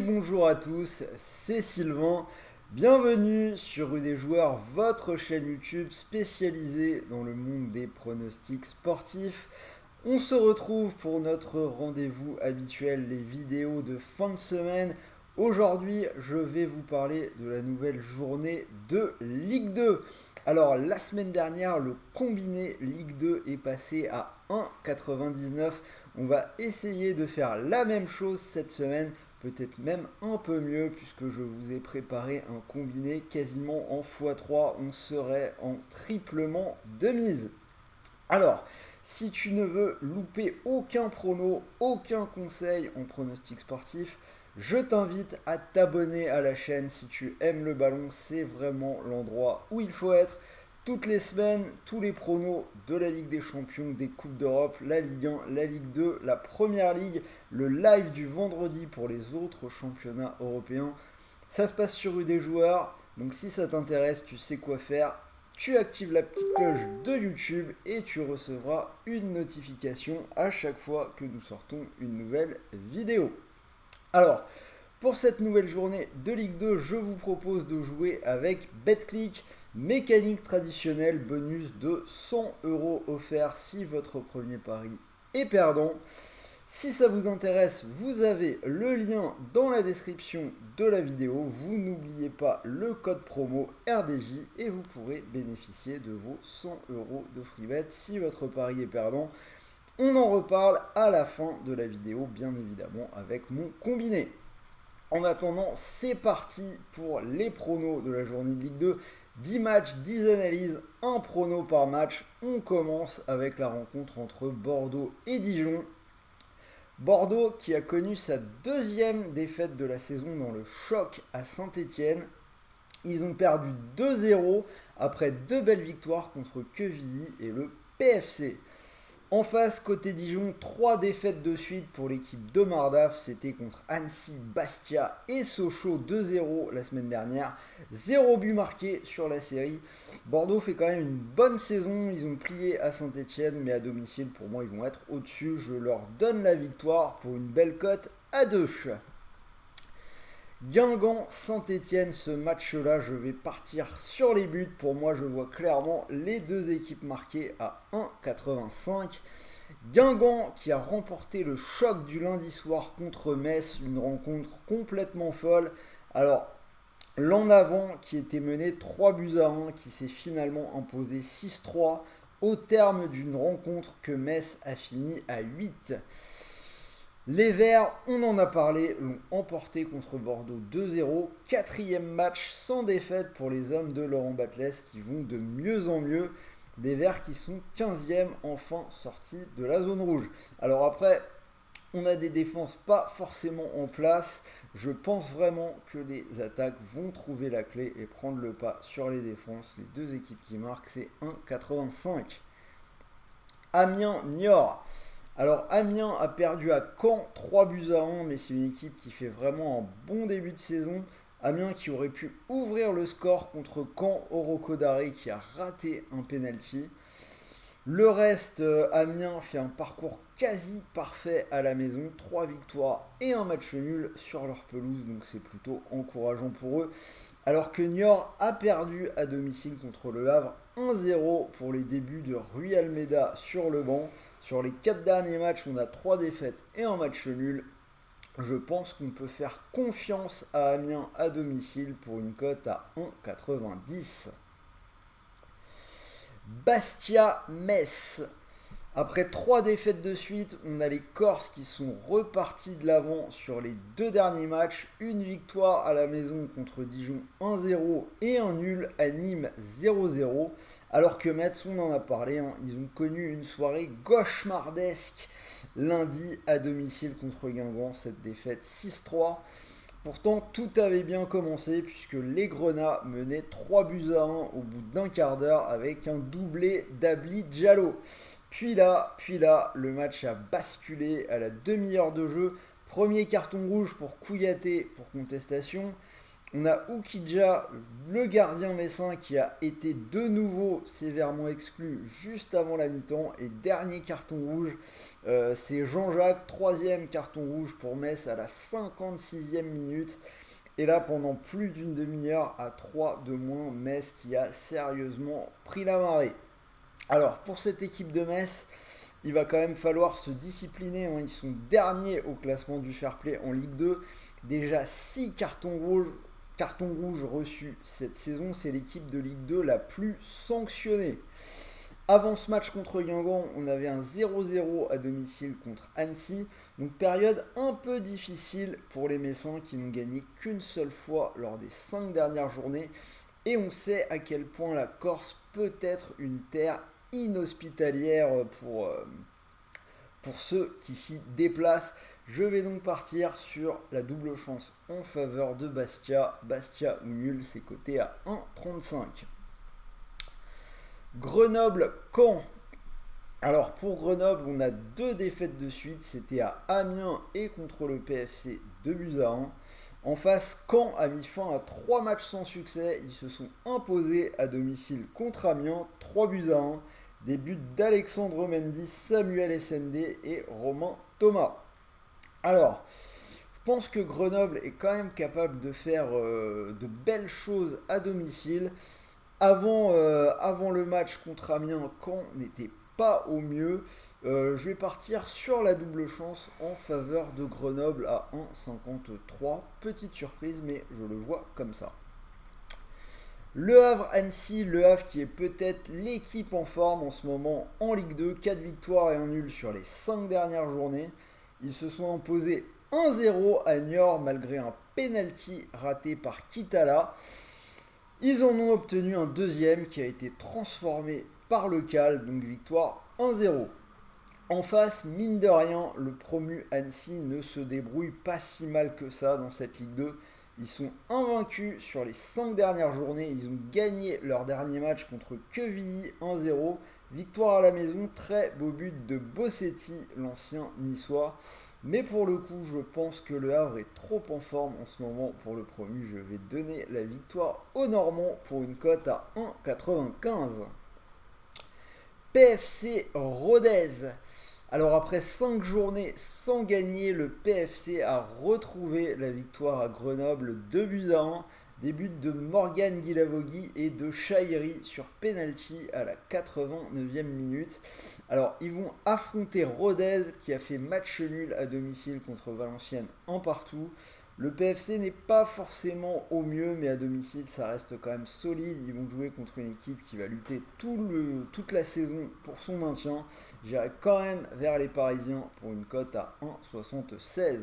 bonjour à tous, c'est Sylvain. Bienvenue sur Rue des Joueurs, votre chaîne YouTube spécialisée dans le monde des pronostics sportifs. On se retrouve pour notre rendez-vous habituel, les vidéos de fin de semaine. Aujourd'hui, je vais vous parler de la nouvelle journée de Ligue 2. Alors, la semaine dernière, le combiné Ligue 2 est passé à 1,99. On va essayer de faire la même chose cette semaine, peut-être même un peu mieux, puisque je vous ai préparé un combiné quasiment en x3. On serait en triplement de mise. Alors, si tu ne veux louper aucun prono, aucun conseil en pronostic sportif, je t'invite à t'abonner à la chaîne. Si tu aimes le ballon, c'est vraiment l'endroit où il faut être. Toutes les semaines, tous les pronos de la Ligue des Champions, des Coupes d'Europe, la Ligue 1, la Ligue 2, la Première Ligue, le live du vendredi pour les autres championnats européens. Ça se passe sur Rue des Joueurs, donc si ça t'intéresse, tu sais quoi faire. Tu actives la petite cloche de YouTube et tu recevras une notification à chaque fois que nous sortons une nouvelle vidéo. Alors, pour cette nouvelle journée de Ligue 2, je vous propose de jouer avec BetClick, mécanique traditionnelle, bonus de 100 € offert si votre premier pari est perdant. Si ça vous intéresse, vous avez le lien dans la description de la vidéo. Vous n'oubliez pas le code promo RDJ et vous pourrez bénéficier de vos 100 € de free bet si votre pari est perdant. On en reparle à la fin de la vidéo, bien évidemment, avec mon combiné. En attendant, c'est parti pour les pronos de la journée de Ligue 2. 10 matchs, 10 analyses, un prono par match. On commence avec la rencontre entre Bordeaux et Dijon. Bordeaux qui a connu sa deuxième défaite de la saison dans le choc à Saint-Étienne. Ils ont perdu 2-0 après deux belles victoires contre Quevilly et le PFC. En face, côté Dijon, 3 défaites de suite pour l'équipe de Mardaf. C'était contre Annecy, Bastia et Sochaux 2-0 la semaine dernière. 0 but marqué sur la série. Bordeaux fait quand même une bonne saison. Ils ont plié à Saint-Étienne, mais à domicile, pour moi, ils vont être au-dessus. Je leur donne la victoire pour une belle cote à 2. Guingamp, Saint-Étienne, ce match-là, je vais partir sur les buts. Pour moi, je vois clairement les deux équipes marquées à 1,85. Guingamp qui a remporté le choc du lundi soir contre Metz, une rencontre complètement folle. Alors, l'en avant qui était mené 3-1, qui s'est finalement imposé 6-3 au terme d'une rencontre que Metz a fini à 8. Les Verts, on en a parlé, l'ont emporté contre Bordeaux 2-0. Quatrième match sans défaite pour les hommes de Laurent Batles qui vont de mieux en mieux. Les Verts qui sont 15e enfin sortis de la zone rouge. Alors après, on a des défenses pas forcément en place. Je pense vraiment que les attaques vont trouver la clé et prendre le pas sur les défenses. Les deux équipes qui marquent, c'est 1,85. Amiens-Niort. Alors Amiens a perdu à Caen 3-1, mais c'est une équipe qui fait vraiment un bon début de saison. Amiens qui aurait pu ouvrir le score contre Caen au Rocco d'Arrêt qui a raté un penalty. Le reste, Amiens fait un parcours quasi parfait à la maison, 3 victoires et un match nul sur leur pelouse, donc c'est plutôt encourageant pour eux. Alors que Niort a perdu à domicile contre le Havre 1-0 pour les débuts de Rui Almeida sur le banc. Sur les 4 derniers matchs, on a 3 défaites et un match nul. Je pense qu'on peut faire confiance à Amiens à domicile pour une cote à 1,90. Bastia-Metz. Après 3 défaites de suite, on a les Corses qui sont repartis de l'avant sur les 2 derniers matchs. Une victoire à la maison contre Dijon 1-0 et un nul à Nîmes 0-0. Alors que Metz, on en a parlé, ils ont connu une soirée cauchemardesque lundi à domicile contre Guingamp, cette défaite 6-3. Pourtant, tout avait bien commencé puisque les Grenats menaient 3-1 au bout d'un quart d'heure avec un doublé d'Abli Diallo. Puis là, le match a basculé à la demi-heure de jeu. Premier carton rouge pour Kouyaté pour contestation. On a Oukidja, le gardien messin, qui a été de nouveau sévèrement exclu juste avant la mi-temps. Et dernier carton rouge, c'est Jean-Jacques, troisième carton rouge pour Metz à la 56e minute. Et là, pendant plus d'une demi-heure, à 3 de moins, Metz qui a sérieusement pris la marée. Alors, pour cette équipe de Metz, il va quand même falloir se discipliner, hein. Ils sont derniers au classement du fair play en Ligue 2. Déjà 6 cartons rouges reçus cette saison. C'est l'équipe de Ligue 2 la plus sanctionnée. Avant ce match contre Guingamp, on avait un 0-0 à domicile contre Annecy. Donc période un peu difficile pour les Messins qui n'ont gagné qu'une seule fois lors des 5 dernières journées. Et on sait à quel point la Corse peut être une terre inhospitalière pour ceux qui s'y déplacent. Je vais donc partir sur la double chance en faveur de Bastia. Bastia ou nul, c'est coté à 1,35. Grenoble-Caen. Alors pour Grenoble, on a 2 défaites de suite. C'était à Amiens et contre le PFC 2-1. En face, Caen a mis fin à 3 matchs sans succès. Ils se sont imposés à domicile contre Amiens, 3-1. Des buts d'Alexandre Mendy, Samuel SND et Romain Thomas. Alors, je pense que Grenoble est quand même capable de faire de belles choses à domicile. Avant le match contre Amiens, Caen n'était pas au mieux. Je vais partir sur la double chance en faveur de Grenoble à 1,53. Petite surprise, mais je le vois comme ça. Le Havre-Annecy, Le Havre qui est peut-être l'équipe en forme en ce moment en Ligue 2. 4 victoires et un nul sur les 5 dernières journées. Ils se sont imposés 1-0 à Niort malgré un penalty raté par Kitala. Ils en ont obtenu un deuxième qui a été transformé par le Cal, donc victoire 1-0. En face, mine de rien, le promu Annecy ne se débrouille pas si mal que ça dans cette Ligue 2. Ils sont invaincus sur les 5 dernières journées. Ils ont gagné leur dernier match contre Quevilly 1-0. Victoire à la maison, très beau but de Bossetti, l'ancien niçois. Mais pour le coup, je pense que le Havre est trop en forme en ce moment pour le promu. Je vais donner la victoire aux Normands pour une cote à 1,95. PFC Rodez. Alors après 5 journées sans gagner, le PFC a retrouvé la victoire à Grenoble 2-1. Des buts de Morgan Guilavogui et de Chahiri sur penalty à la 89e minute. Alors ils vont affronter Rodez qui a fait match nul à domicile contre Valenciennes 1-1. Le PFC n'est pas forcément au mieux, mais à domicile ça reste quand même solide. Ils vont jouer contre une équipe qui va lutter toute la saison pour son maintien. J'irai quand même vers les Parisiens pour une cote à 1,76.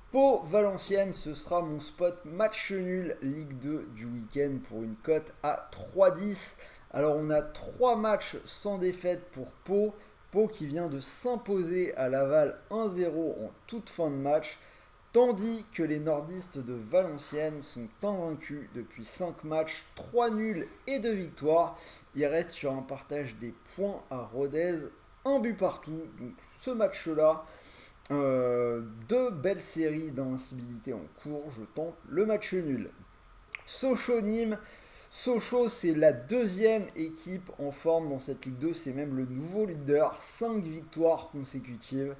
Pau-Valenciennes, ce sera mon spot match nul Ligue 2 du week-end pour une cote à 3,10. Alors on a 3 matchs sans défaite pour Pau. Pau qui vient de s'imposer à Laval 1-0 en toute fin de match. Tandis que les nordistes de Valenciennes sont invaincus depuis 5 matchs, 3 nuls et 2 victoires. Ils restent sur un partage des points à Rodez, un but partout. Donc ce match-là, 2 belles séries d'invincibilité en cours. Je tente le match nul. Sochaux-Nîmes. Sochaux, c'est la deuxième équipe en forme dans cette Ligue 2. C'est même le nouveau leader. 5 victoires consécutives.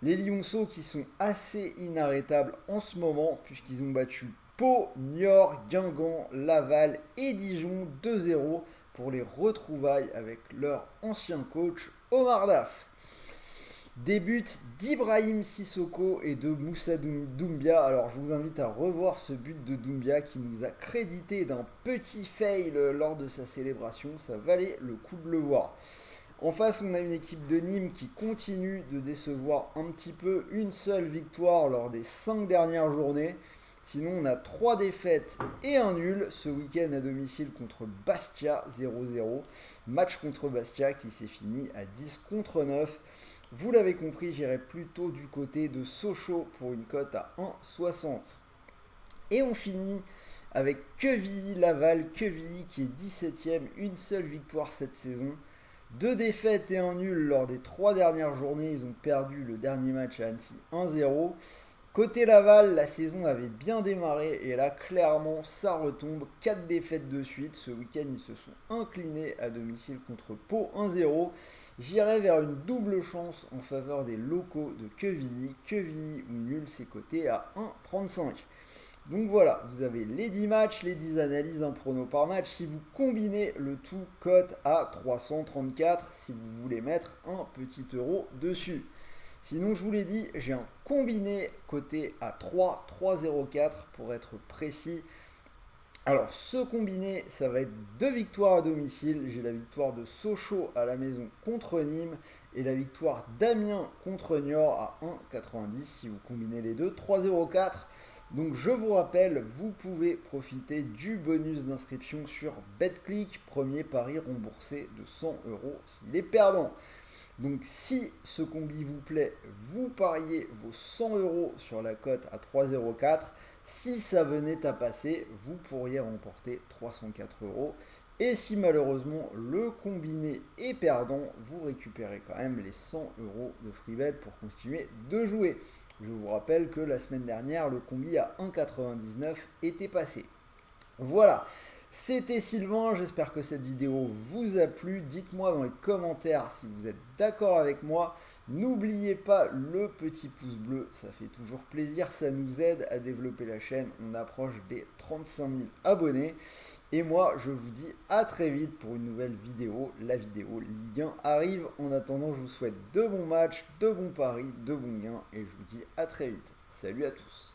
Les Lyonceaux qui sont assez inarrêtables en ce moment puisqu'ils ont battu Pau, Niort, Guingamp, Laval et Dijon 2-0 pour les retrouvailles avec leur ancien coach Omar Daf. Des buts d'Ibrahim Sissoko et de Moussa Doumbia. Alors je vous invite à revoir ce but de Doumbia qui nous a crédité d'un petit fail lors de sa célébration. Ça valait le coup de le voir. En face, on a une équipe de Nîmes qui continue de décevoir un petit peu. Une seule victoire lors des 5 dernières journées. Sinon, on a 3 défaites et un nul ce week-end à domicile contre Bastia 0-0. Match contre Bastia qui s'est fini à 10-9. Vous l'avez compris, j'irai plutôt du côté de Sochaux pour une cote à 1,60. Et on finit avec Quevilly-Laval. Quevilly qui est 17ème, une seule victoire cette saison. 2 défaites et un nul lors des 3 dernières journées. Ils ont perdu le dernier match à Annecy 1-0. Côté Laval, la saison avait bien démarré et là clairement ça retombe, 4 défaites de suite. Ce week-end ils se sont inclinés à domicile contre Pau 1-0. J'irai vers une double chance en faveur des locaux de Quevilly. Quevilly ou nul c'est coté à 1,35. Donc voilà, vous avez les 10 matchs, les 10 analyses, un prono par match. Si vous combinez le tout, cote à 334 si vous voulez mettre un petit euro dessus. Sinon, je vous l'ai dit, j'ai un combiné coté à 3,304 pour être précis. Alors, ce combiné, ça va être 2 victoires à domicile. J'ai la victoire de Sochaux à la maison contre Nîmes et la victoire d'Amiens contre Niort à 1,90. Si vous combinez les deux, 3,04. Donc, je vous rappelle, vous pouvez profiter du bonus d'inscription sur BetClick. Premier pari remboursé de 100 euros s'il est perdant. Donc si ce combi vous plaît, vous pariez vos 100 euros sur la cote à 3,04. Si ça venait à passer, vous pourriez remporter 304 euros. Et si malheureusement le combiné est perdant, vous récupérez quand même les 100 euros de freebet pour continuer de jouer. Je vous rappelle que la semaine dernière, le combi à 1,99 était passé. Voilà, c'était Sylvain, j'espère que cette vidéo vous a plu. Dites-moi dans les commentaires si vous êtes d'accord avec moi. N'oubliez pas le petit pouce bleu, ça fait toujours plaisir, ça nous aide à développer la chaîne. On approche des 35 000 abonnés. Et moi, je vous dis à très vite pour une nouvelle vidéo. La vidéo Ligue 1 arrive. En attendant, je vous souhaite de bons matchs, de bons paris, de bons gains. Et je vous dis à très vite. Salut à tous.